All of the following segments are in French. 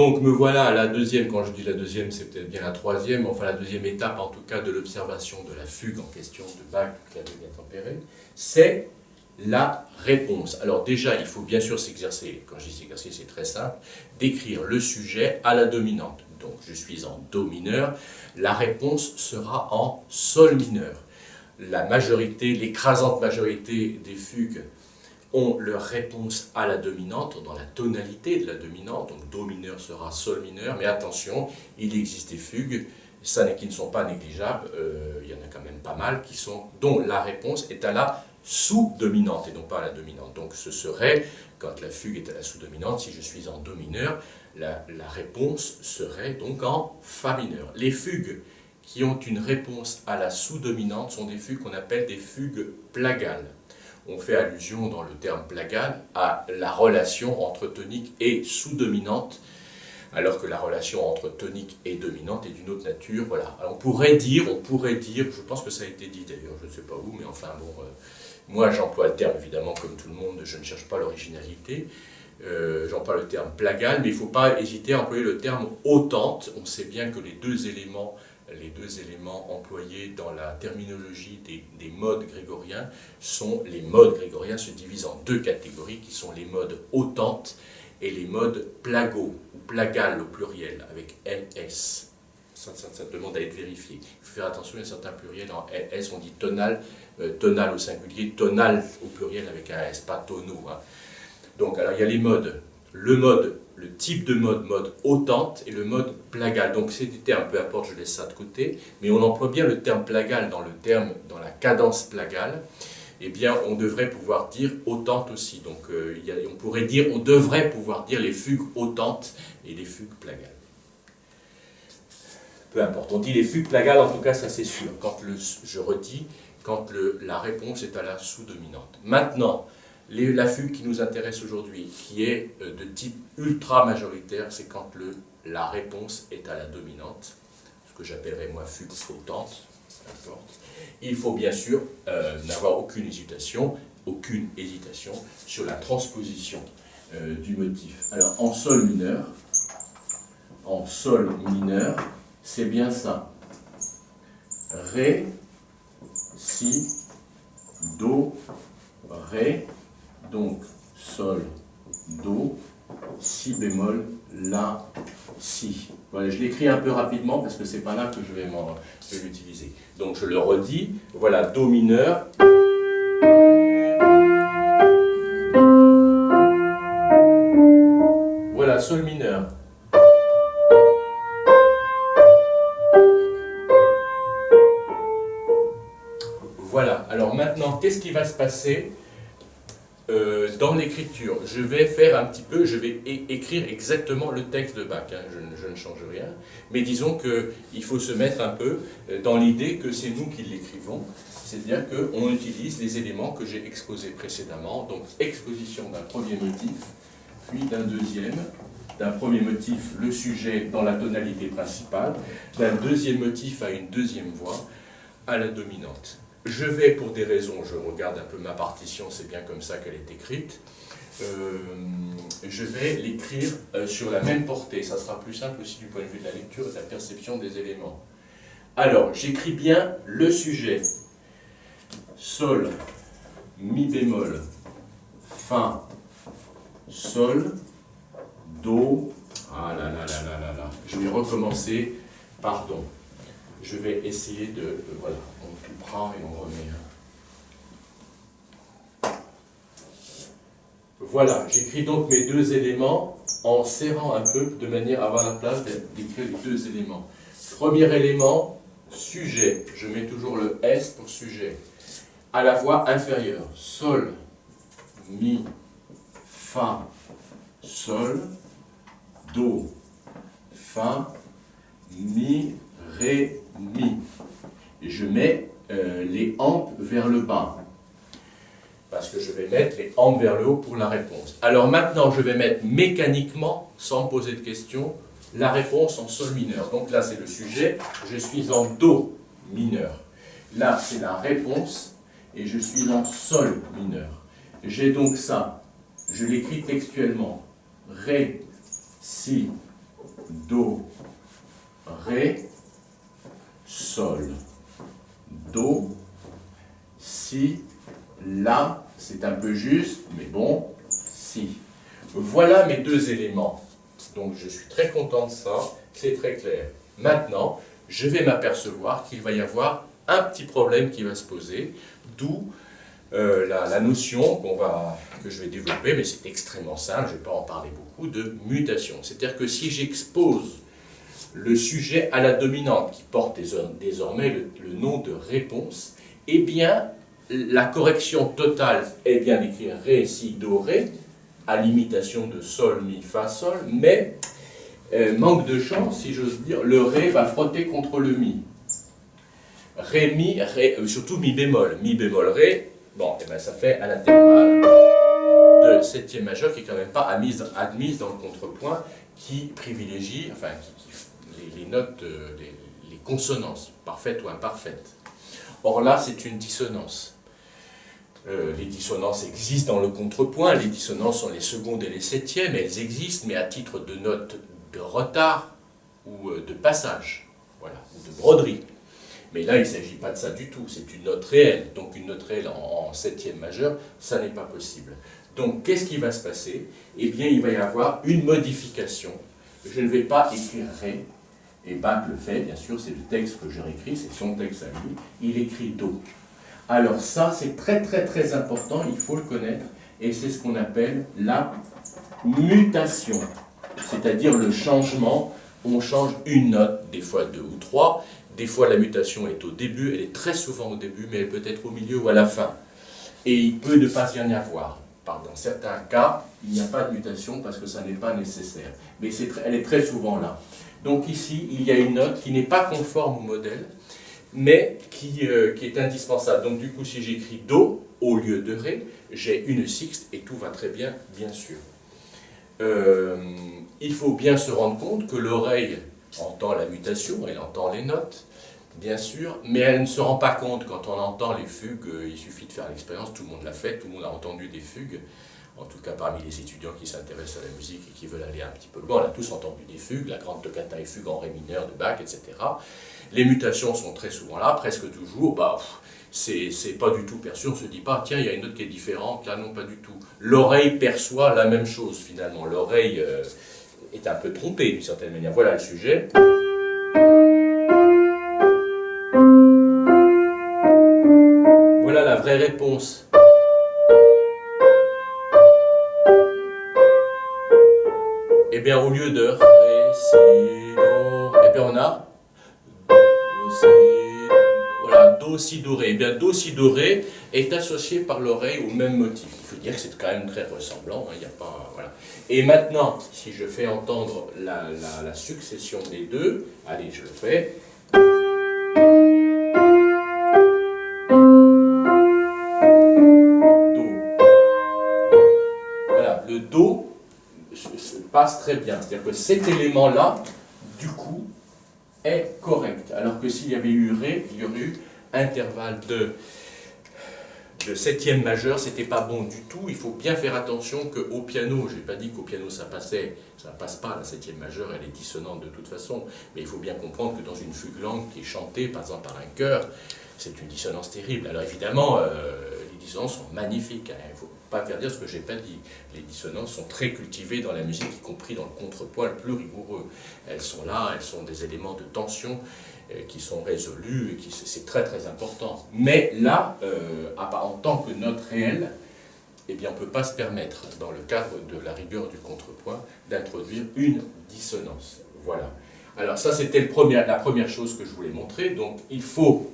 Donc me voilà à la deuxième, quand je dis la deuxième, c'est peut-être bien la troisième, enfin la deuxième étape en tout cas de l'observation de la fugue en question de Bach du clavier bien tempéré, c'est la réponse. Alors déjà, il faut bien sûr s'exercer, quand je dis s'exercer, c'est très simple, d'écrire le sujet à la dominante. Donc je suis en Do mineur, la réponse sera en Sol mineur. La majorité, l'écrasante majorité des fugues ont leur réponse à la dominante, dans la tonalité de la dominante, donc Do mineur sera Sol mineur, mais attention, il existe des fugues, qui ne sont pas négligeables, il y en a quand même pas mal, dont la réponse est à la sous-dominante et non pas à la dominante. Donc ce serait, quand la fugue est à la sous-dominante, si je suis en Do mineur, la réponse serait donc en Fa mineur. Les fugues qui ont une réponse à la sous-dominante sont des fugues qu'on appelle des fugues plagales. On fait allusion dans le terme plagale à la relation entre tonique et sous-dominante, alors que la relation entre tonique et dominante est d'une autre nature. Voilà. Alors on pourrait dire, je pense que ça a été dit d'ailleurs, je ne sais pas où, mais enfin bon, moi j'emploie le terme évidemment comme tout le monde, je ne cherche pas l'originalité, j'emploie le terme plagale, mais il ne faut pas hésiter à employer le terme hautante. On sait bien que les deux éléments employés dans la terminologie des modes grégoriens sont les modes grégoriens se divisent en deux catégories qui sont les modes hautantes et les modes plagaux ou plagales au pluriel avec ls. Ça demande à être vérifié. Il faut faire attention, il y a certains pluriels en ls, on dit tonal, tonal au singulier, tonal au pluriel avec un s, pas tonaux. Hein. Donc alors il y a les modes, le type de mode hautante et le mode plagal. Donc c'est des termes, peu importe, je laisse ça de côté, mais on emploie bien le terme plagal dans la cadence plagale. Eh bien, on devrait pouvoir dire hautante aussi. Donc on devrait pouvoir dire les fugues hautantes et les fugues plagales. Peu importe, on dit les fugues plagales, en tout cas, ça c'est sûr. Quand la réponse est à la sous-dominante. Maintenant, la fugue qui nous intéresse aujourd'hui, qui est de type ultra-majoritaire, c'est quand la réponse est à la dominante, ce que j'appellerais moi fugue hautante, n'importe. Il faut bien sûr n'avoir aucune hésitation sur la transposition du motif. Alors en Sol mineur, c'est bien ça. Ré, Si, Do, Ré, donc Sol, Do, Si bémol, La, Si. Voilà, je l'écris un peu rapidement parce que c'est pas là que je vais l'utiliser. Donc je le redis, voilà, Do mineur. Voilà, Sol mineur. Voilà, alors maintenant, qu'est-ce qui va se passer dans l'écriture? Je vais écrire exactement le texte de Bach, hein, je ne change rien, mais disons qu'il faut se mettre un peu dans l'idée que c'est nous qui l'écrivons, c'est-à-dire qu'on utilise les éléments que j'ai exposés précédemment, donc exposition d'un premier motif, puis d'un deuxième, d'un premier motif, le sujet dans la tonalité principale, d'un deuxième motif à une deuxième voix, à la dominante. Je vais, pour des raisons, je regarde un peu ma partition, c'est bien comme ça qu'elle est écrite, je vais l'écrire sur la même portée, ça sera plus simple aussi du point de vue de la lecture et de la perception des éléments. Alors, j'écris bien le sujet, Sol, Mi bémol, Fa, Sol, Do, ah là là là là là là, je vais recommencer, pardon. Je vais essayer de... voilà, on tout prend et on remet. Voilà, j'écris donc mes deux éléments en serrant un peu de manière à avoir la place d'écrire les deux éléments. Premier élément, sujet. Je mets toujours le S pour sujet. À la voix inférieure. Sol, Mi, Fa, Sol, Do, Fa, Mi, Ré, Mi. Et je mets les hampes vers le bas. Parce que je vais mettre les hampes vers le haut pour la réponse. Alors maintenant, je vais mettre mécaniquement, sans me poser de questions, la réponse en Sol mineur. Donc là, c'est le sujet. Je suis en Do mineur. Là, c'est la réponse. Et je suis en Sol mineur. J'ai donc ça. Je l'écris textuellement. Ré, Si, Do, Ré, Sol, Do, Si, La, c'est un peu juste, mais bon, Si. Voilà mes deux éléments. Donc je suis très content de ça, c'est très clair. Maintenant, je vais m'apercevoir qu'il va y avoir un petit problème qui va se poser, d'où la notion que je vais développer, mais c'est extrêmement simple, je ne vais pas en parler beaucoup, de mutation. C'est-à-dire que si j'expose le sujet à la dominante, qui porte désormais le nom de réponse, eh bien, la correction totale est bien d'écrire Ré, Si, Do, Ré, à l'imitation de Sol, Mi, Fa, Sol, mais manque de chance, si j'ose dire, le Ré va frotter contre le Mi. Ré, Mi, Ré, surtout Mi bémol, Ré, bon, et ben ça fait un intervalle de septième majeur qui n'est quand même pas admise dans le contrepoint, qui privilégie, enfin, les notes, les consonances, parfaites ou imparfaites. Or là, c'est une dissonance. Les dissonances existent dans le contrepoint, les dissonances sont les secondes et les septièmes, elles existent, mais à titre de notes de retard ou de passage, voilà, ou de broderie. Mais là, il ne s'agit pas de ça du tout, c'est une note réelle. Donc une note réelle en septième majeur, ça n'est pas possible. Donc qu'est-ce qui va se passer? Eh bien, il va y avoir une modification. Je ne vais pas écrire Ré, et Bach le fait, bien sûr, c'est le texte que je réécris, c'est son texte à lui, il écrit Do. Alors ça, c'est très très très important, il faut le connaître, et c'est ce qu'on appelle la mutation, c'est-à-dire le changement. On change une note, des fois deux ou trois, des fois la mutation est au début, elle est très souvent au début, mais elle peut être au milieu ou à la fin. Et il peut ne pas y en avoir. Dans certains cas, il n'y a pas de mutation parce que ça n'est pas nécessaire. Mais elle est très souvent là. Donc ici, il y a une note qui n'est pas conforme au modèle, mais qui est indispensable. Donc du coup, si j'écris Do au lieu de Ré, j'ai une sixte et tout va très bien, bien sûr. Il faut bien se rendre compte que l'oreille entend la mutation, elle entend les notes, bien sûr, mais elle ne se rend pas compte quand on entend les fugues. Il suffit de faire l'expérience, tout le monde l'a fait, tout le monde a entendu des fugues, en tout cas parmi les étudiants qui s'intéressent à la musique et qui veulent aller un petit peu loin, on a tous entendu des fugues, la grande toccata et fugue en Ré mineur de Bach, etc. Les mutations sont très souvent là, presque toujours, c'est pas du tout perçu, on ne se dit pas, tiens, il y a une note qui est différente, là non, pas du tout. L'oreille perçoit la même chose finalement, l'oreille est un peu trompée d'une certaine manière. Voilà le sujet. Voilà la vraie réponse. Eh bien, au lieu de Ré, Si, Do, eh bien on a Do, Si, voilà, Do, Si, Do, Ré. Eh bien, Do, Si, Do, Ré est associé par l'oreille au même motif. Il faut dire que c'est quand même très ressemblant, hein, il n'y a pas, voilà. Et maintenant, si je fais entendre la succession des deux, allez, je le fais. Do. Voilà, le Do se passe très bien. C'est-à-dire que cet élément-là, du coup, est correct. Alors que s'il y avait eu Ré, il y aurait eu intervalle de septième majeur, c'était pas bon du tout. Il faut bien faire attention qu'au piano, je n'ai pas dit qu'au piano ça passait, ça passe pas, la septième majeure, elle est dissonante de toute façon, mais il faut bien comprendre que dans une fugue lente qui est chantée, par exemple par un chœur, c'est une dissonance terrible. Alors évidemment, les dissonances sont magnifiques, hein. Il ne faut pas faire dire ce que je n'ai pas dit. Les dissonances sont très cultivées dans la musique, y compris dans le contrepoint le plus rigoureux. Elles sont là, elles sont des éléments de tension qui sont résolus, et c'est très très important. Mais là, en tant que note réelle, eh bien, on ne peut pas se permettre, dans le cadre de la rigueur du contrepoint, d'introduire une dissonance. Voilà. Alors ça, c'était la première chose que je voulais montrer. Donc il faut,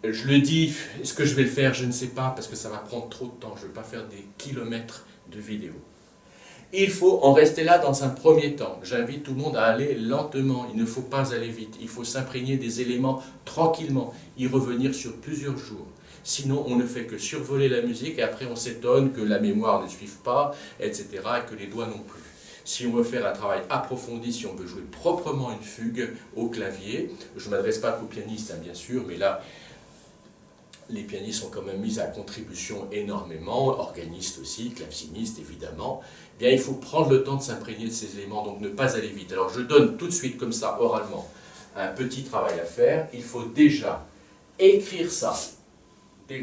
je le dis, est-ce que je vais le faire? Je ne sais pas, parce que ça va prendre trop de temps. Je ne vais pas faire des kilomètres de vidéos. Il faut en rester là dans un premier temps. J'invite tout le monde à aller lentement. Il ne faut pas aller vite. Il faut s'imprégner des éléments tranquillement, y revenir sur plusieurs jours. Sinon, on ne fait que survoler la musique et après on s'étonne que la mémoire ne suive pas, etc. et que les doigts non plus. Si on veut faire un travail approfondi, si on veut jouer proprement une fugue au clavier, je ne m'adresse pas qu'aux pianistes, hein, bien sûr, mais là, les pianistes sont quand même mis à contribution énormément, organistes aussi, clavecinistes évidemment, eh bien il faut prendre le temps de s'imprégner de ces éléments, donc ne pas aller vite. Alors je donne tout de suite comme ça, oralement, un petit travail à faire. Il faut déjà écrire ça,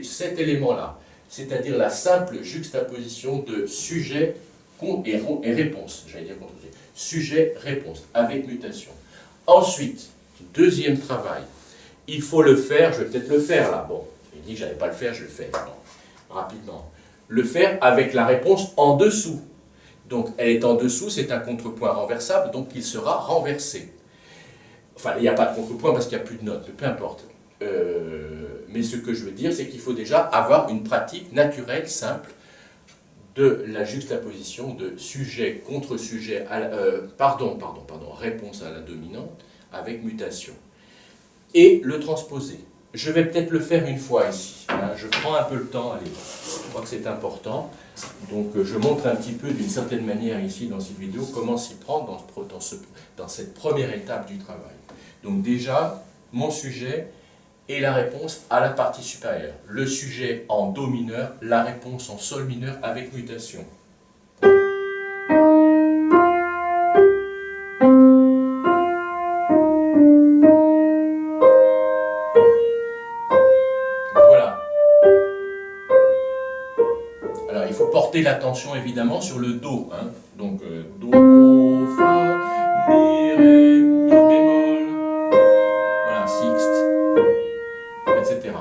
cet élément-là, c'est-à-dire la simple juxtaposition de sujet et réponse, j'allais dire contre sujet, réponse, avec mutation. Ensuite, deuxième travail, il faut le faire, je vais peut-être le faire là, bon, j'ai dit que je n'allais pas le faire, je le fais rapidement. Le faire avec la réponse en dessous. Donc elle est en dessous, c'est un contrepoint renversable, donc il sera renversé. Enfin, il n'y a pas de contrepoint parce qu'il n'y a plus de notes, peu importe. Mais ce que je veux dire, c'est qu'il faut déjà avoir une pratique naturelle, simple, de la juxtaposition de sujet contre sujet, réponse à la dominante, avec mutation. Et le transposer. Je vais peut-être le faire une fois ici. Hein, je prends un peu le temps, allez, je crois que c'est important. Donc je montre un petit peu d'une certaine manière ici dans cette vidéo comment s'y prendre dans cette première étape du travail. Donc déjà, mon sujet et la réponse à la partie supérieure. Le sujet en Do mineur, la réponse en Sol mineur avec mutation. Voilà. Alors il faut porter l'attention évidemment sur le Do. Hein. Donc Do, Fa, Mi, Ré, Mi bémol, voilà, sixte, etc.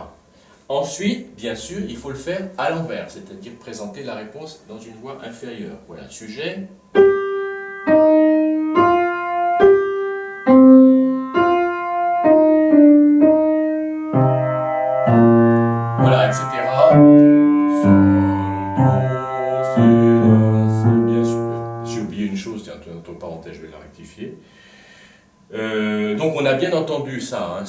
Ensuite, bien sûr, il faut le faire à l'envers, c'est-à-dire présenter la réponse dans une voix inférieure. Voilà, sujet. Voilà, etc. Bien sûr. J'ai oublié une chose, tiens, entre parenthèses, je vais la rectifier. Donc on a bien entendu ça, hein,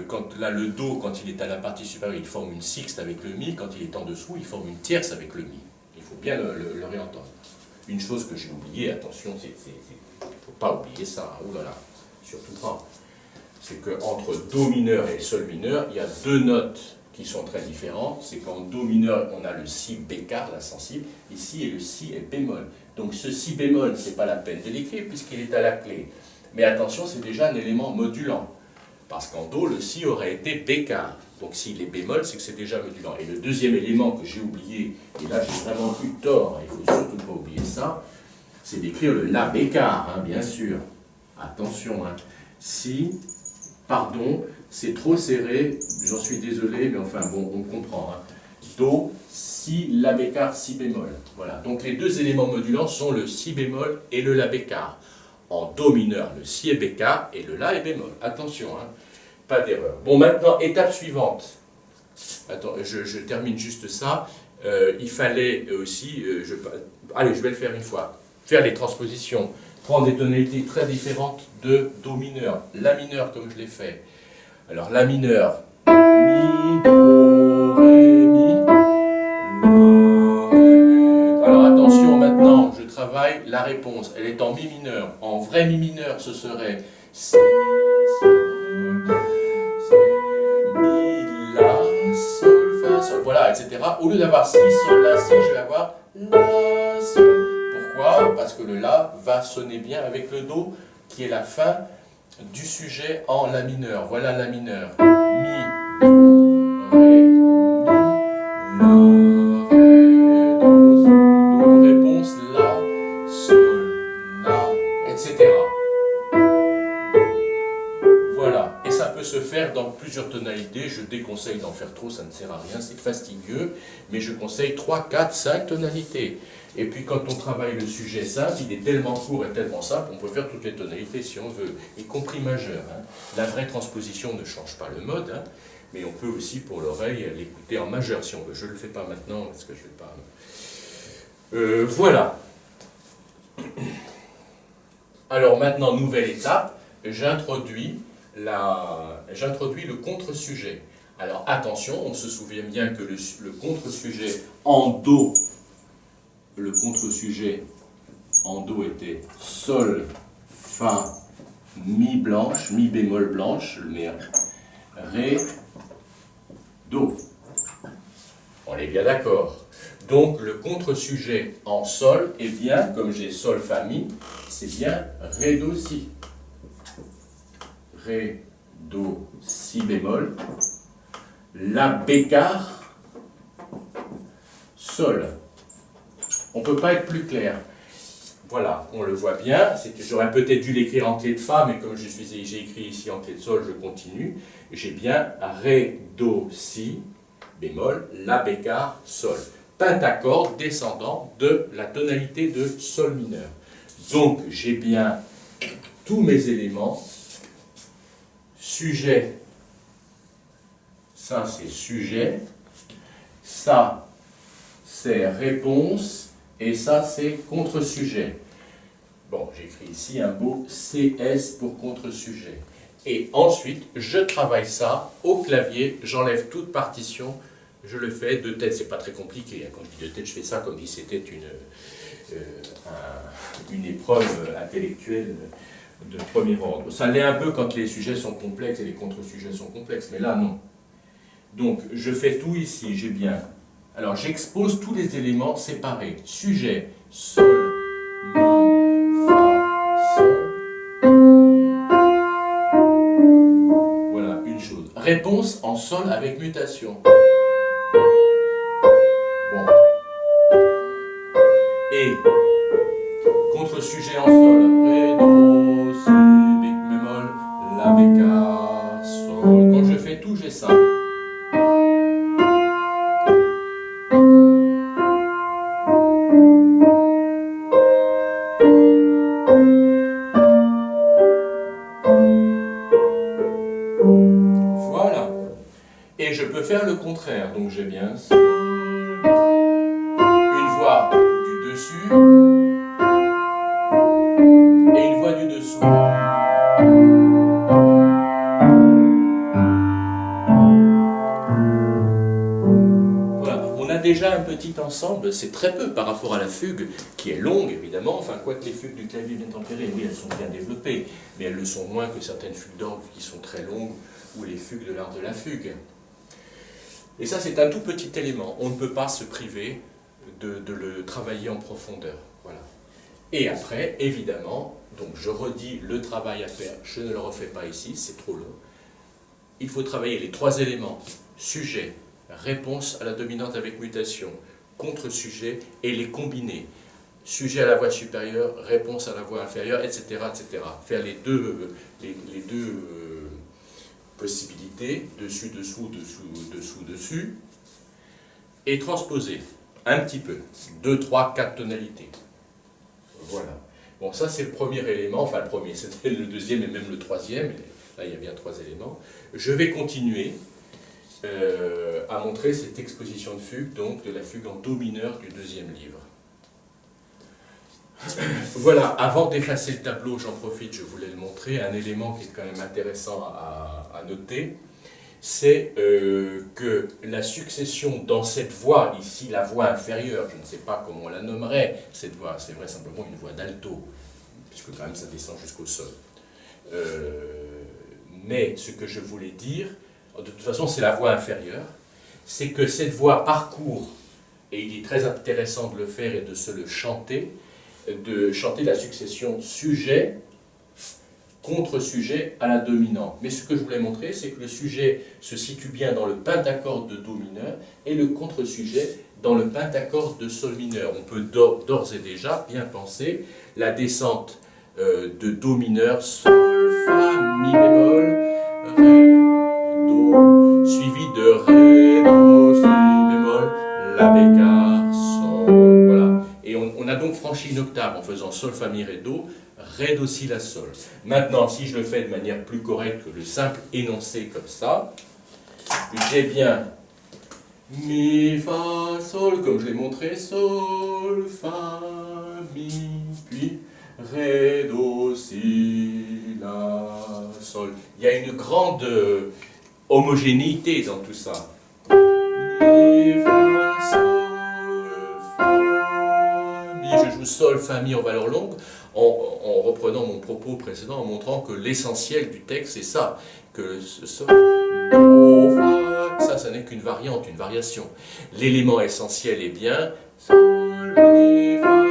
quand là le Do, quand il est à la partie supérieure, il forme une sixte avec le Mi, quand il est en dessous, il forme une tierce avec le Mi. Il faut bien le réentendre. Une chose que j'ai oubliée, attention, il ne faut pas oublier ça, oh là là, surtout pas. C'est qu'entre Do mineur et Sol mineur, il y a deux notes qui sont très différentes. C'est qu'en Do mineur, on a le Si bécard, la sensible, ici, et le Si est bémol. Donc ce Si bémol, ce n'est pas la peine de l'écrire puisqu'il est à la clé. Mais attention, c'est déjà un élément modulant. Parce qu'en Do, le Si aurait été bécard. Donc s'il est bémol, c'est que c'est déjà modulant. Et le deuxième élément que j'ai oublié, et là j'ai vraiment eu tort, il ne faut surtout pas oublier ça, c'est d'écrire le La bécard, hein, bien sûr. Attention, hein. Si, pardon, c'est trop serré, j'en suis désolé, mais enfin bon, on comprend. Hein. Do, Si, La bécard, Si bémol. Voilà. Donc les deux éléments modulants sont le Si bémol et le La bécard. En Do mineur, le Si est bécard et le La est bémol. Attention, hein, pas d'erreur. Bon, maintenant, étape suivante. Attends, je termine juste ça. Il fallait aussi, allez, je vais le faire une fois, faire les transpositions, prendre des tonalités très différentes de Do mineur. La mineur, comme je l'ai fait. Alors, La mineur, Mi, Do, Ré, Mi, La, Ré. Alors, attention, maintenant, je travaille la réponse. Elle est en Mi mineur. En vrai Mi mineur, ce serait Si, Sol, Mi, La, Sol, Fa, Sol. Voilà, etc. Au lieu d'avoir Si, Sol, La, Si, je vais avoir La, Sol. Pourquoi? Parce que le La va sonner bien avec le Do, qui est la fin du sujet en La mineur. Voilà La mineur. Mi, Do, Ré, Mi, La, Ré, Do, réponse La, Sol, La, etc. Voilà, et ça peut se faire dans plusieurs tonalités. Je déconseille d'en faire trop, ça ne sert à rien, c'est fastidieux, mais je conseille 3, 4, 5 tonalités. Et puis quand on travaille le sujet simple, il est tellement court et tellement simple, on peut faire toutes les tonalités si on veut, y compris majeures. Hein. La vraie transposition ne change pas le mode, hein, mais on peut aussi pour l'oreille l'écouter en majeur si on veut. Je ne le fais pas maintenant parce que je ne vais pas... voilà. Alors maintenant, nouvelle étape, j'introduis le contre-sujet. Alors attention, on se souvient bien que le contre-sujet en Do, le contre-sujet en Do était Sol, Fa, Mi blanche, Mi bémol blanche, je le mets Ré, Do. bien d'accord. Donc le contre-sujet en sol, eh bien, comme j'ai sol, fa, mi, c'est bien ré, do, si. Ré, do, si bémol, la bécard, sol. On ne peut pas être plus clair. Voilà, on le voit bien. J'aurais peut-être dû l'écrire en clé de fa, mais comme j'ai écrit ici en clé de sol, je continue. J'ai bien ré, do, si, bémol, la bécard, sol. Pentacorde descendant de la tonalité de sol mineur. Donc j'ai bien tous mes éléments. Sujet, ça c'est sujet, ça c'est réponse, et ça c'est contre-sujet. Bon, j'écris ici un beau CS pour contre-sujet. Et ensuite, je travaille ça au clavier, j'enlève toute partition, je le fais de tête, c'est pas très compliqué, hein. Quand je dis de tête, je fais ça comme si c'était une épreuve intellectuelle de premier ordre. Ça l'est un peu quand les sujets sont complexes et les contre-sujets sont complexes, mais là non. Donc, je fais tout ici, j'ai bien. Alors, j'expose tous les éléments séparés. Sujet, sol, mi, fa, sol. Voilà, une chose. Réponse en sol avec mutation. Bon. Et contre-sujet en sol. Ré, do, si, bémol, la bécard, sol. Quand je fais tout, j'ai ça. Voilà. Et je peux faire le contraire. Donc j'ai bien sol. Une voix du dessus. Et une voix du dessous. Voilà, on a déjà un petit ensemble, c'est très peu par rapport à la fugue, qui est longue évidemment, enfin quoique les fugues du clavier bien tempéré, oui elles sont bien développées, mais elles le sont moins que certaines fugues d'orgue qui sont très longues, ou les fugues de l'art de la fugue. Et ça c'est un tout petit élément, on ne peut pas se priver de le travailler en profondeur. Voilà. Et après, évidemment, donc je redis le travail à faire, je ne le refais pas ici, c'est trop long. Il faut travailler les trois éléments, sujet, réponse à la dominante avec mutation, contre-sujet, et les combiner. Sujet à la voix supérieure, réponse à la voix inférieure, etc. etc. Faire les deux possibilités, dessus, dessous, dessous, dessous, dessus, et transposer un petit peu, 2, 3, 4 tonalités. Voilà. Bon, ça c'est le premier élément, enfin le premier, c'était le deuxième et même le troisième, là il y a bien 3 éléments. Je vais continuer à montrer cette exposition de fugue, donc de la fugue en do mineur du deuxième livre. Voilà, avant d'effacer le tableau, j'en profite, je voulais le montrer, un élément qui est quand même intéressant à noter, c'est que la succession dans cette voix, ici la voix inférieure, je ne sais pas comment on la nommerait, cette voix, c'est vrai simplement une voix d'alto, puisque quand même ça descend jusqu'au sol. Mais ce que je voulais dire, de toute façon c'est la voix inférieure, c'est que cette voix parcourt, et il est très intéressant de le faire et de se le chanter, de chanter la succession sujet, contre-sujet à la dominante. Mais ce que je voulais montrer, c'est que le sujet se situe bien dans le pentacorde de do mineur et le contre-sujet dans le pentacorde de sol mineur. On peut d'ores et déjà bien penser la descente de do mineur, sol, fa, mi bémol, ré, do, suivi de ré, do, si bémol, la bécard, sol, voilà. Et on a donc franchi une octave en faisant sol, fa, mi, ré, do, ré, do, si, la, sol. Maintenant, si je le fais de manière plus correcte que le simple énoncé comme ça, j'ai bien mi, fa, sol, comme je l'ai montré, sol, fa, mi, puis ré, do, si, la, sol. Il y a une grande homogénéité dans tout ça. Mi, fa, sol, fa, mi. Je joue sol, fa, mi en valeur longue, en reprenant mon propos précédent, en montrant que l'essentiel du texte, c'est ça, que ce sol, do, fa, ça ça n'est qu'une variante, une variation. L'élément essentiel est bien Sol, Mi, Fa,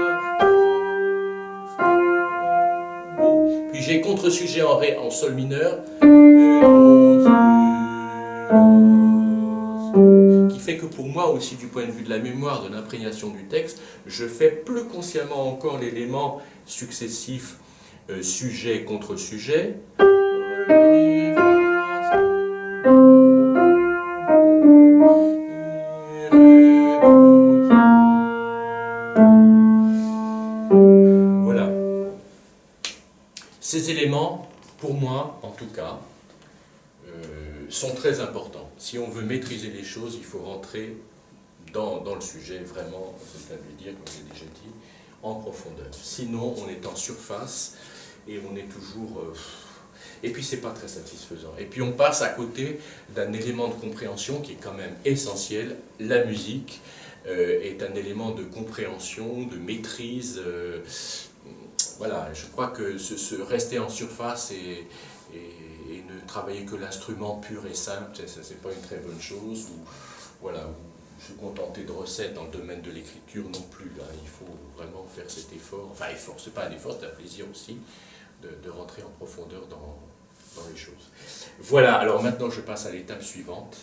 Do, puis j'ai contre-sujet en Ré en Sol mineur, qui fait que pour moi aussi, du point de vue de la mémoire, de l'imprégnation du texte, je fais plus consciemment encore l'élément successif sujet contre sujet. Voilà. Ces éléments, pour moi, en tout cas, sont très importants. Si on veut maîtriser les choses, il faut rentrer dans le sujet, vraiment, c'est à lui dire, comme j'ai déjà dit, en profondeur. Sinon, on est en surface et on est toujours... et puis, c'est pas très satisfaisant. Et puis, on passe à côté d'un élément de compréhension qui est quand même essentiel. La musique est un élément de compréhension, de maîtrise. Voilà, je crois que rester en surface et ne travailler que l'instrument pur et simple, ça c'est pas une très bonne chose. Ou, voilà, se contenter de recettes dans le domaine de l'écriture non plus. Là, il faut vraiment faire cet effort. Enfin, effort, c'est pas un effort, c'est un plaisir aussi de rentrer en profondeur dans les choses. Voilà, alors maintenant je passe à l'étape suivante.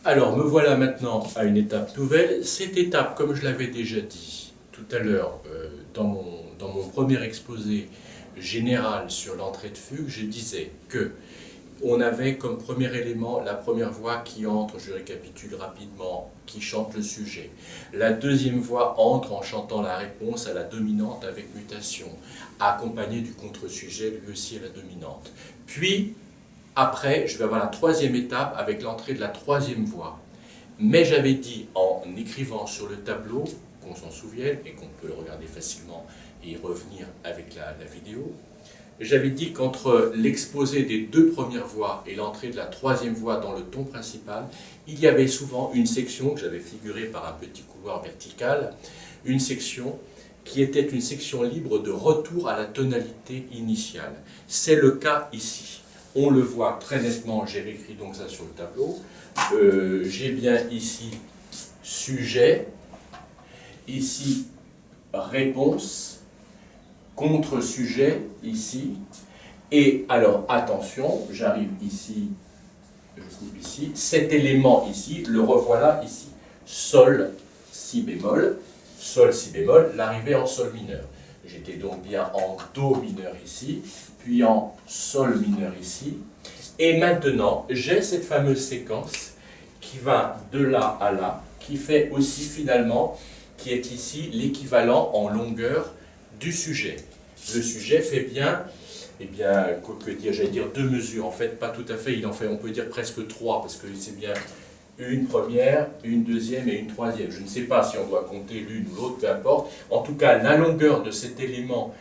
Alors, me voilà maintenant à une étape nouvelle. Cette étape, comme je l'avais déjà dit tout à l'heure dans mon premier exposé général sur l'entrée de fugue, je disais que on avait comme premier élément la première voix qui entre, je récapitule rapidement, qui chante le sujet. La deuxième voix entre en chantant la réponse à la dominante avec mutation, accompagnée du contre-sujet lui aussi à la dominante. Puis, après, je vais avoir la troisième étape avec l'entrée de la troisième voix. Mais j'avais dit en écrivant sur le tableau, qu'on s'en souvienne et qu'on peut le regarder facilement et y revenir avec la vidéo, j'avais dit qu'entre l'exposé des deux premières voix et l'entrée de la troisième voix dans le ton principal, il y avait souvent une section que j'avais figurée par un petit couloir vertical, une section qui était une section libre de retour à la tonalité initiale. C'est le cas ici. On le voit très nettement, j'ai écrit donc ça sur le tableau. J'ai bien ici sujet, ici réponse, contre-sujet ici, et alors attention, j'arrive ici, je coupe ici, cet élément ici, le revoilà ici, sol, si bémol, l'arrivée en sol mineur. J'étais donc bien en do mineur ici, puis en sol mineur ici, et maintenant j'ai cette fameuse séquence qui va de là à là, qui fait aussi finalement, qui est ici l'équivalent en longueur du sujet. Le sujet fait bien, eh bien, que dire, j'allais dire deux mesures, en fait, pas tout à fait, il en fait, on peut dire presque trois, parce que c'est bien une première, une deuxième et une troisième. Je ne sais pas si on doit compter l'une ou l'autre, peu importe. En tout cas, la longueur de cet élément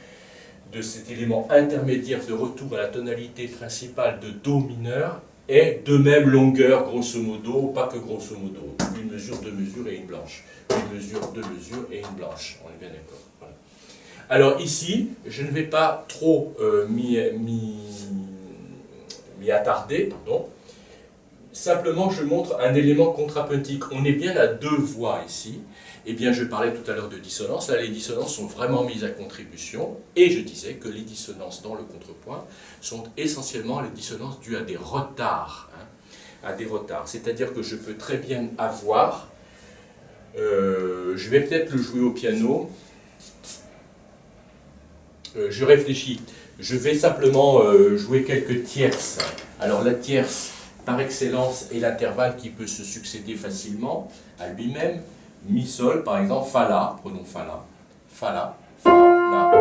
intermédiaire de retour à la tonalité principale de do mineur est de même longueur, grosso modo, pas que grosso modo. Une mesure, deux mesures et une blanche. Une mesure, deux mesures et une blanche. On est bien d'accord. Voilà. Alors ici, je ne vais pas trop m'y attarder, pardon. Simplement, je montre un élément contrapuntique. On est bien à deux voix ici. Eh bien, je parlais tout à l'heure de dissonance. Là, les dissonances sont vraiment mises à contribution. Et je disais que les dissonances dans le contrepoint sont essentiellement les dissonances dues à des retards. À des retards. C'est-à-dire que je peux très bien avoir... je vais peut-être le jouer au piano. Je réfléchis. Je vais simplement jouer quelques tierces. Alors, la tierce, par excellence, est l'intervalle qui peut se succéder facilement à lui-même. Mi, sol, par exemple, fa, la, prenons fa, la, fa, la, fa, la.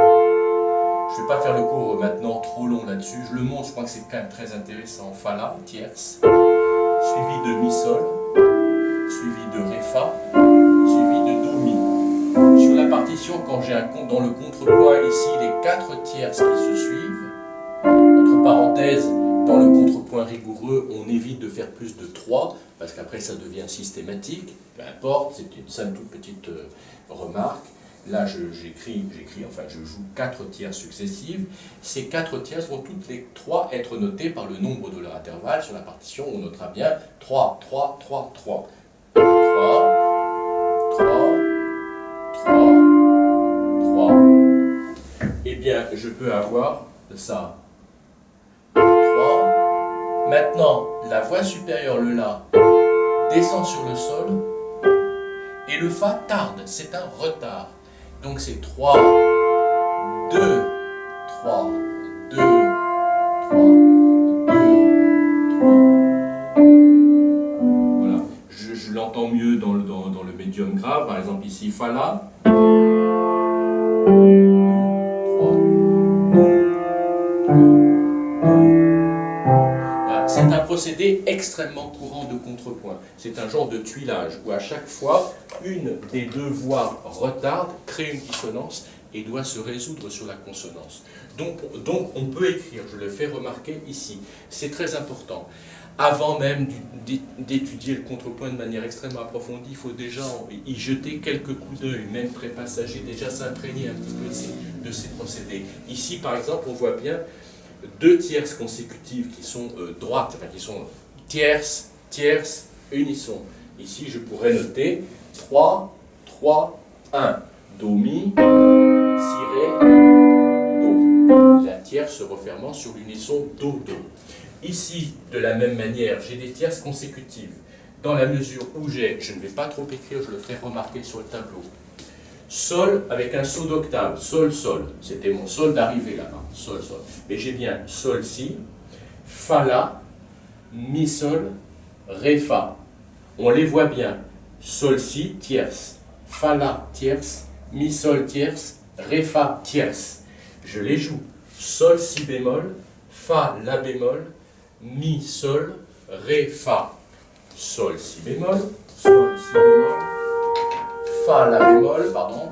Je ne vais pas faire le cours maintenant trop long là-dessus, je le montre, je crois que c'est quand même très intéressant. Fa, la, tierce, suivi de mi, sol, suivi de ré, fa, suivi de do, mi. Sur la partition, quand j'ai dans le contrepoint ici les quatre tierces qui se suivent, entre parenthèses, dans le contrepoint rigoureux, on évite de faire plus de 3, parce qu'après ça devient systématique, peu importe, c'est une simple toute petite remarque. Là, enfin, je joue 4 tierces successives. Ces 4 tierces vont toutes les 3 être notées par le nombre de leur intervalle. Sur la partition, on notera bien 3, 3, 3, 3. 3, 3, 3, 3. Eh bien, je peux avoir ça. 3. Maintenant, la voix supérieure, le La, descend sur le sol. Et le Fa tarde, c'est un retard. Donc c'est 3, 2, 3, 2, 3, 2, 3. Voilà. Je l'entends mieux dans le médium grave. Par exemple ici, Fa La. 3, 2, 3. C'est un procédé extrêmement courant de contrepoint. C'est un genre de tuilage où à chaque fois, une des deux voix retarde, crée une dissonance et doit se résoudre sur la consonance. Donc on peut écrire, je le fais remarquer ici, c'est très important. Avant même d'étudier le contrepoint de manière extrêmement approfondie, il faut déjà y jeter quelques coups d'œil, même prépassager, déjà s'imprégner un petit peu de ces procédés. Ici, par exemple, on voit bien 2 tierces consécutives qui sont droites, enfin qui sont tierces, tierces, unisson. Ici, je pourrais noter 3, 3, 1. Do, mi, si, ré, do. La tierce se refermant sur l'unisson do, do. Ici, de la même manière, j'ai des tierces consécutives. Dans la mesure où je ne vais pas trop écrire, je le fais remarquer sur le tableau. Sol avec un saut d'octave, sol, sol. C'était mon sol d'arrivée là-bas, sol, sol. Mais j'ai bien sol, si, fa, la, mi, sol, ré, fa. On les voit bien. Sol, si, tierce. Fa, la, tierce. Mi, sol, tierce. Ré, fa, tierce. Je les joue. Sol, si bémol. Fa, la bémol. Mi, sol. Ré, fa. Sol, si bémol. Sol, si bémol. Fa, la bémol, pardon.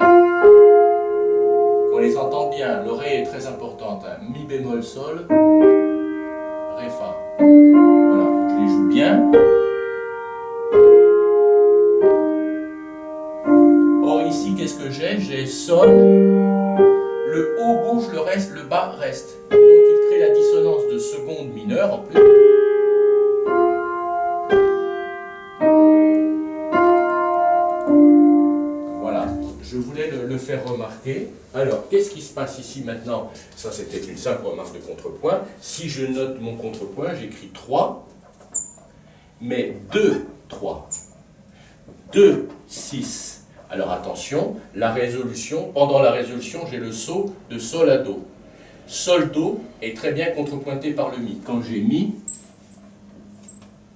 On les entend bien. L'oreille est très importante. Hein. Mi bémol, sol. Ré, fa. Voilà. Je les joue bien. Or ici, qu'est-ce que j'ai? J'ai sol, le haut bouge, le reste, le bas reste. Donc il crée la dissonance de seconde mineure en plus. Voilà, je voulais le faire remarquer. Alors, qu'est-ce qui se passe ici maintenant? Ça, c'était une simple remarque de contrepoint. Si je note mon contrepoint, j'écris 3, mais 2, 3. 2, 6. Alors attention, la résolution, pendant la résolution, j'ai le saut de sol à do. Sol, do est très bien contrepointé par le mi. Quand j'ai mi,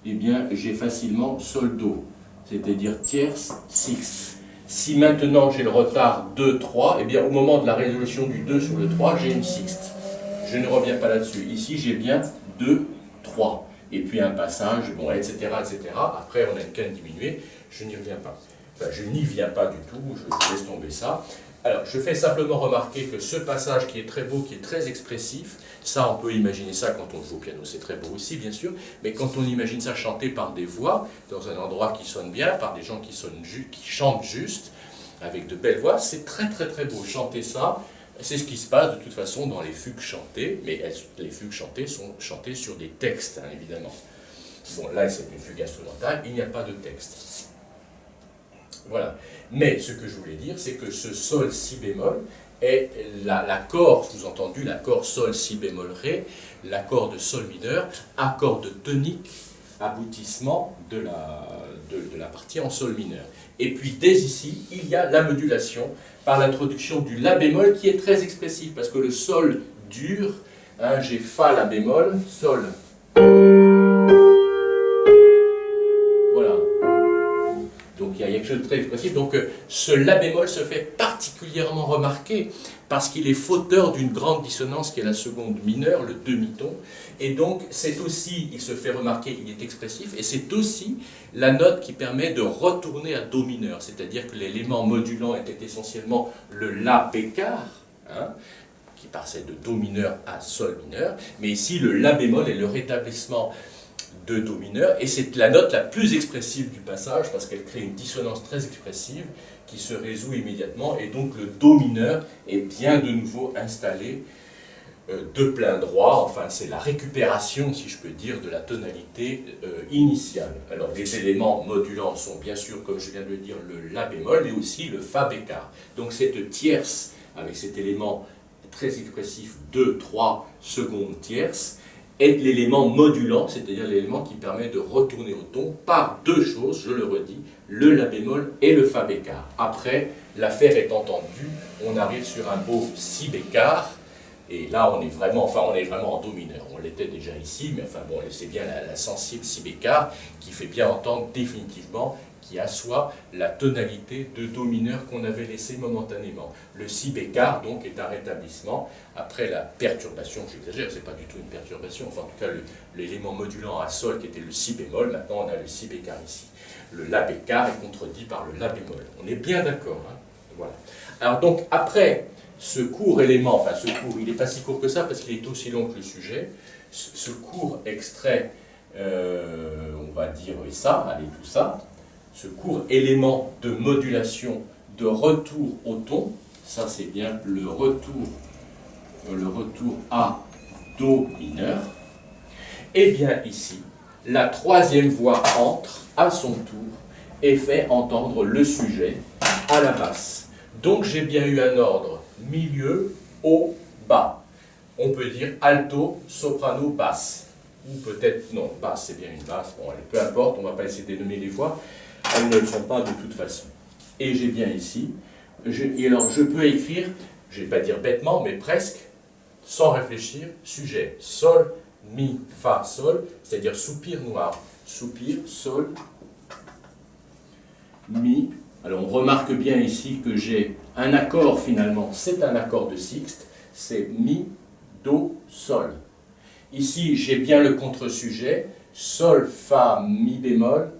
eh bien j'ai facilement sol, do, c'est-à-dire tierce, sixte. Si maintenant j'ai le retard 2, 3, eh bien au moment de la résolution du 2 sur le 3, j'ai une sixte. Je ne reviens pas là-dessus. Ici, j'ai bien 2, 3. Et puis un passage, bon, etc., etc. Après, on a une quinte diminuée, je n'y reviens pas. Enfin, je n'y viens pas du tout, je laisse tomber ça. Alors, je fais simplement remarquer que ce passage qui est très beau, qui est très expressif, ça, on peut imaginer ça quand on joue au piano, c'est très beau aussi, bien sûr, mais quand on imagine ça chanté par des voix, dans un endroit qui sonne bien, par des gens qui chantent juste, avec de belles voix, c'est très très très beau. Chanter ça, c'est ce qui se passe de toute façon dans les fugues chantées, mais les fugues chantées sont chantées sur des textes, hein, évidemment. Bon, là, c'est une fugue instrumentale, il n'y a pas de texte. Voilà. Mais ce que je voulais dire, c'est que ce sol si bémol est l'accord, sous-entendu l'accord sol si bémol ré, l'accord de sol mineur, accord de tonique, aboutissement de la partie en sol mineur. Et puis dès ici, il y a la modulation par l'introduction du la bémol qui est très expressif, parce que le sol dur, hein, j'ai fa la bémol, sol. Voilà. Donc il y a quelque chose de très expressif. Donc ce la bémol se fait particulièrement remarquer parce qu'il est fauteur d'une grande dissonance qui est la seconde mineure, le demi-ton. Et donc c'est aussi, il se fait remarquer, il est expressif, et c'est aussi la note qui permet de retourner à do mineur. C'est-à-dire que l'élément modulant était essentiellement le la bécard, hein, qui passait de do mineur à sol mineur. Mais ici le la bémol est le rétablissement de Do mineur, et c'est la note la plus expressive du passage, parce qu'elle crée une dissonance très expressive qui se résout immédiatement, et donc le Do mineur est bien de nouveau installé de plein droit. Enfin, c'est la récupération, si je peux dire, de la tonalité initiale. Alors, les éléments modulants sont bien sûr, comme je viens de le dire, le La bémol, mais aussi le Fa bécard. Donc, cette tierce, avec cet élément très expressif 2, 3 secondes tierces, est l'élément modulant, c'est-à-dire l'élément qui permet de retourner au ton par deux choses, je le redis, le La bémol et le Fa bécard. Après, l'affaire est entendue, on arrive sur un beau Si bécard, et là, on est vraiment en Do mineur. On l'était déjà ici, mais enfin bon, c'est bien la sensible Si bécard qui fait bien entendre définitivement, qui assoit la tonalité de Do mineur qu'on avait laissé momentanément. Le Si bécard, donc, est un rétablissement après la perturbation, j'exagère, c'est pas du tout une perturbation, enfin en tout cas l'élément modulant à Sol qui était le Si bémol, maintenant on a le Si bécard ici. Le La bécard est contredit par le La bémol. On est bien d'accord, hein? Voilà. Alors donc, après ce court élément, enfin ce court, il n'est pas si court que ça parce qu'il est aussi long que le sujet, ce court extrait, on va dire et ça, allez tout ça, ce court élément de modulation, de retour au ton, ça c'est bien le retour à Do mineur, et bien ici, la troisième voix entre à son tour et fait entendre le sujet à la basse. Donc j'ai bien eu un ordre milieu, haut, bas. On peut dire alto, soprano, basse. Ou peut-être, non, basse, c'est bien une basse. Bon, allez, peu importe, on ne va pas essayer de dénommer les voix. Elles ne le sont pas de toute façon. Et j'ai bien ici, et alors je peux écrire, je ne vais pas dire bêtement, mais presque, sans réfléchir, sujet, sol, mi, fa, sol, c'est-à-dire soupir noir. Soupir, sol, mi. Alors on remarque bien ici que j'ai un accord finalement, c'est un accord de sixte, c'est mi, do, sol. Ici j'ai bien le contre-sujet, sol, fa, mi bémol,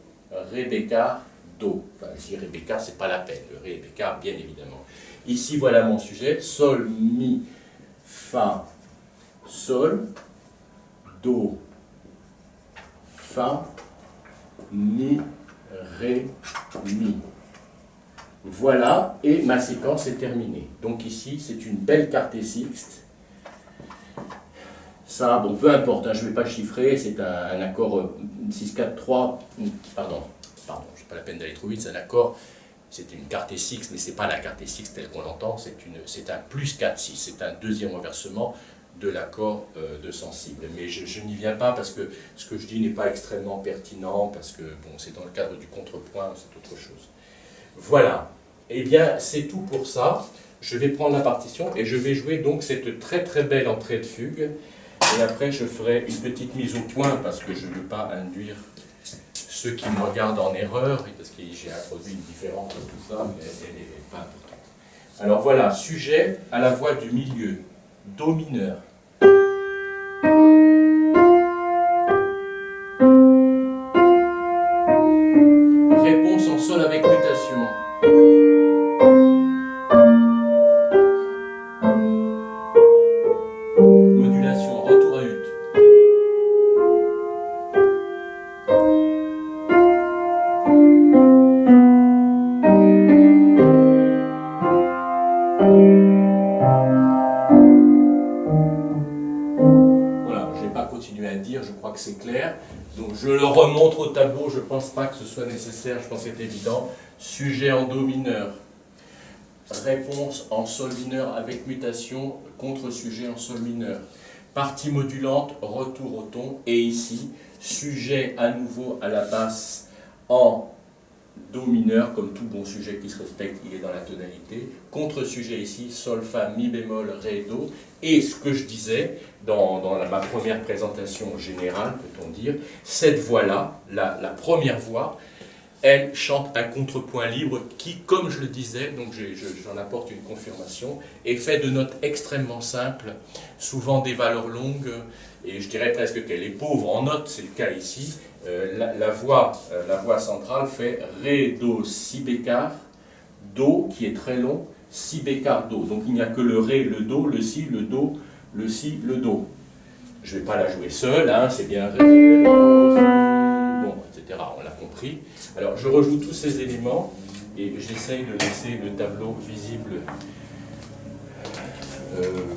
ré bécard, do. Enfin ici ré bécard c'est pas la peine, le ré bécard bien évidemment. Ici voilà mon sujet, sol, mi, fa, sol, do, fa, mi, ré, mi. Voilà, et ma séquence est terminée. Donc ici, c'est une belle quartet sixte. Ça, bon, peu importe, hein, je ne vais pas chiffrer, c'est un accord 6-4-3, pardon, je n'ai pas la peine d'aller trop vite, c'est un accord, c'est une quartet sixte, mais ce n'est pas la quartet sixte telle qu'on l'entend, c'est un plus 4-6, c'est un deuxième renversement de l'accord de sensible. Mais je n'y viens pas parce que ce que je dis n'est pas extrêmement pertinent, parce que bon, c'est dans le cadre du contrepoint, c'est autre chose. Voilà, eh bien c'est tout pour ça. Je vais prendre la partition et je vais jouer donc cette très très belle entrée de fugue. Et après je ferai une petite mise au point parce que je ne veux pas induire ceux qui me regardent en erreur, parce que j'ai introduit une différence dans tout ça, mais elle n'est pas importante. Alors voilà, sujet à la voix du milieu, Do mineur. Réponse en sol avec mutation. Modulation, retour à ut. Voilà, je ne vais pas continuer à dire, je crois que c'est clair. Donc je le remontre au tableau, je ne pense pas que ce soit nécessaire, je pense que c'est évident. Sujet en Do mineur. Réponse en Sol mineur avec mutation, contre-sujet en Sol mineur. Partie modulante, retour au ton. Et ici, sujet à nouveau à la basse en Do mineur, comme tout bon sujet qui se respecte, il est dans la tonalité. Contre-sujet ici, Sol, Fa, Mi bémol, Ré, Do. Et ce que je disais dans ma première présentation générale, peut-on dire, cette voix-là, la première voix, elle chante un contrepoint libre qui, comme je le disais, donc j'en apporte une confirmation, est fait de notes extrêmement simples, souvent des valeurs longues, et je dirais presque qu'elle est pauvre en notes, c'est le cas ici. La voix centrale fait Ré, Do, Si bécard, Do qui est très long, Si bécard, Do. Donc il n'y a que le Ré, le Do, le Si, le Do, le Si, le Do. Je ne vais pas la jouer seule, hein, c'est bien ré, bon, etc. On l'a compris. Alors je rejoue tous ces éléments et j'essaye de laisser le tableau visible.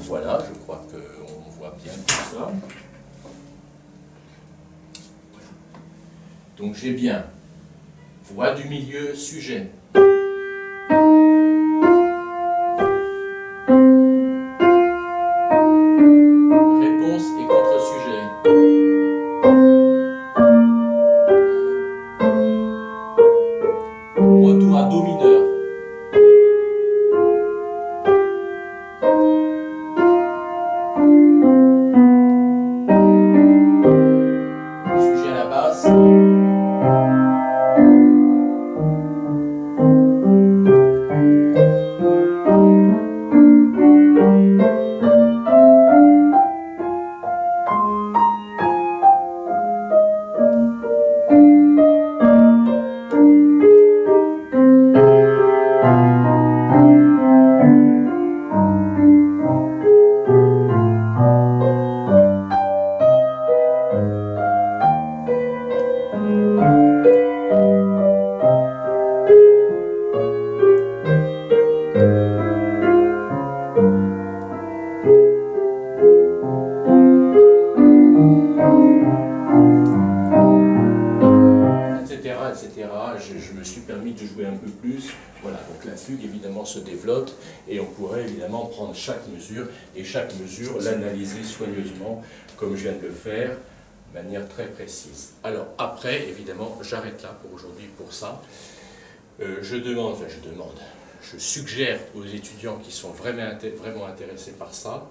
Voilà, je crois qu'on voit bien tout ça. Donc j'ai bien voix du milieu, sujet. Réponse et contre-sujet. Retour à do mineur. Sujet à la basse. Je me suis permis de jouer un peu plus. Voilà, donc la fugue évidemment se développe et on pourrait évidemment prendre chaque mesure et chaque mesure l'analyser soigneusement comme je viens de le faire de manière très précise. Alors après, évidemment, j'arrête là pour aujourd'hui pour ça. Je suggère aux étudiants qui sont vraiment intéressés par ça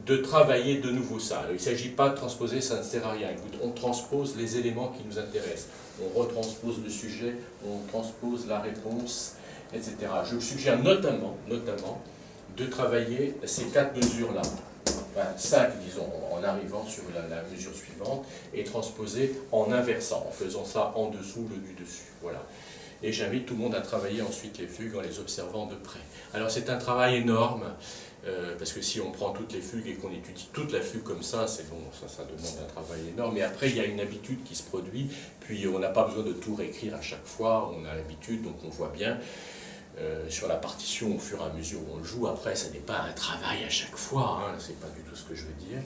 de travailler de nouveau ça. Alors, il ne s'agit pas de transposer, ça ne sert à rien. Écoute, on transpose les éléments qui nous intéressent. On retranspose le sujet, on transpose la réponse, etc. Je vous suggère notamment de travailler ces 4 mesures-là, enfin 5 disons, en arrivant sur la mesure suivante, et transposer en inversant, en faisant ça en dessous, le du dessus. Voilà. Et j'invite tout le monde à travailler ensuite les fugues en les observant de près. Alors c'est un travail énorme, parce que si on prend toutes les fugues et qu'on étudie toute la fugue comme ça, c'est bon, ça demande un travail énorme. Mais après, il y a une habitude qui se produit, puis on n'a pas besoin de tout réécrire à chaque fois, on a l'habitude, donc on voit bien sur la partition au fur et à mesure où on le joue. Après, ça n'est pas un travail à chaque fois, hein, c'est pas du tout ce que je veux dire.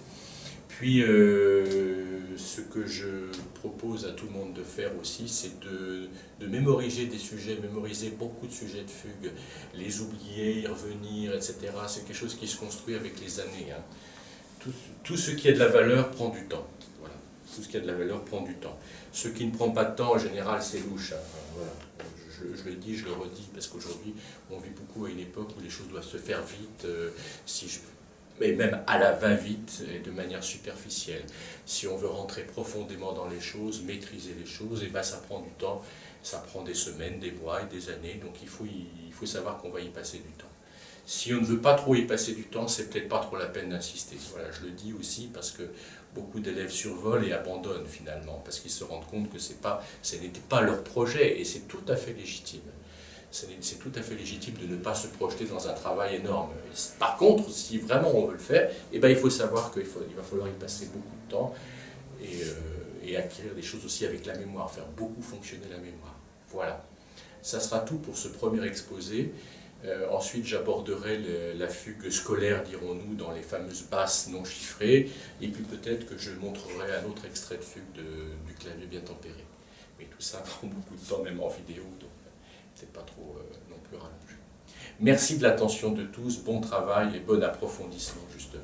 Puis, ce que je propose à tout le monde de faire aussi, c'est de mémoriser des sujets, mémoriser beaucoup de sujets de fugue, les oublier, y revenir, etc. C'est quelque chose qui se construit avec les années. Hein. Tout ce qui a de la valeur prend du temps. Voilà. Tout ce qui a de la valeur prend du temps. Ce qui ne prend pas de temps, en général, c'est louche. Hein. Voilà. Je le dis, je le redis, parce qu'aujourd'hui, on vit beaucoup à une époque où les choses doivent se faire vite. Mais même à la va-vite et de manière superficielle. Si on veut rentrer profondément dans les choses, maîtriser les choses, et ben ça prend du temps, ça prend des semaines, des mois et des années, donc il faut savoir qu'on va y passer du temps. Si on ne veut pas trop y passer du temps, c'est peut-être pas trop la peine d'insister. Voilà, je le dis aussi parce que beaucoup d'élèves survolent et abandonnent finalement, parce qu'ils se rendent compte que ce n'était pas leur projet, et c'est tout à fait légitime. C'est tout à fait légitime de ne pas se projeter dans un travail énorme. Par contre, si vraiment on veut le faire, eh ben, il faut savoir qu'il va falloir y passer beaucoup de temps et acquérir des choses aussi avec la mémoire, faire beaucoup fonctionner la mémoire. Voilà. Ça sera tout pour ce premier exposé. Ensuite, j'aborderai la fugue scolaire, dirons-nous, dans les fameuses basses non chiffrées. Et puis peut-être que je montrerai un autre extrait de fugue du clavier bien tempéré. Mais tout ça prend beaucoup de temps, même en vidéo. Donc c'est pas trop non plus rallongé. Merci de l'attention de tous, bon travail et bon approfondissement justement.